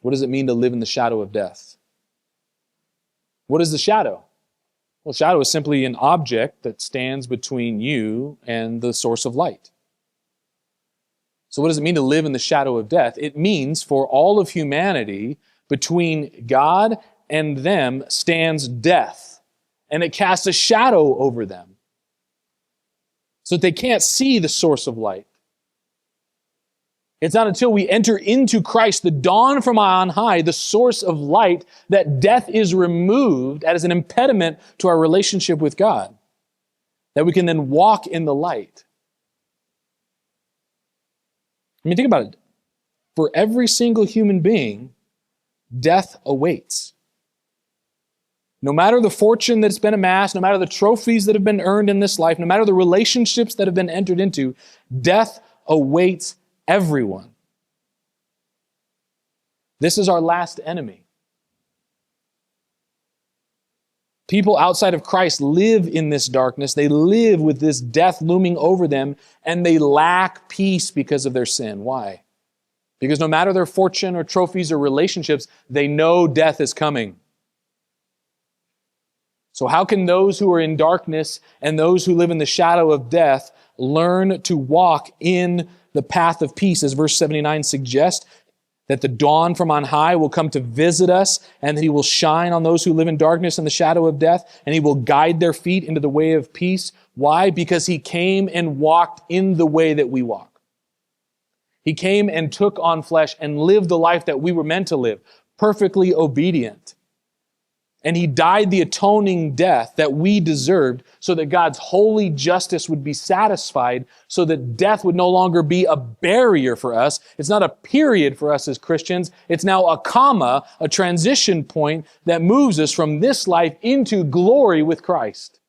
What does it mean to live in the shadow of death? What is the shadow? Well, shadow is simply an object that stands between you and the source of light. So what does it mean to live in the shadow of death? It means for all of humanity, between God and them stands death, and it casts a shadow over them so that they can't see the source of light. It's not until we enter into Christ, the dawn from on high, the source of light, that death is removed as an impediment to our relationship with God, that we can then walk in the light. I mean, think about it. For every single human being, death awaits. No matter the fortune that's been amassed, no matter the trophies that have been earned in this life, no matter the relationships that have been entered into, death awaits everyone. This is our last enemy. People outside of Christ live in this darkness. They live with this death looming over them, and they lack peace because of their sin. Why? Because no matter their fortune or trophies or relationships, they know death is coming. So how can those who are in darkness and those who live in the shadow of death learn to walk in the path of peace? As verse 79 suggests, that the dawn from on high will come to visit us, and that He will shine on those who live in darkness and the shadow of death, and He will guide their feet into the way of peace. Why? Because He came and walked in the way that we walk. He came and took on flesh and lived the life that we were meant to live, perfectly obedient. And He died the atoning death that we deserved so that God's holy justice would be satisfied, so that death would no longer be a barrier for us. It's not a period for us as Christians. It's now a comma, a transition point that moves us from this life into glory with Christ.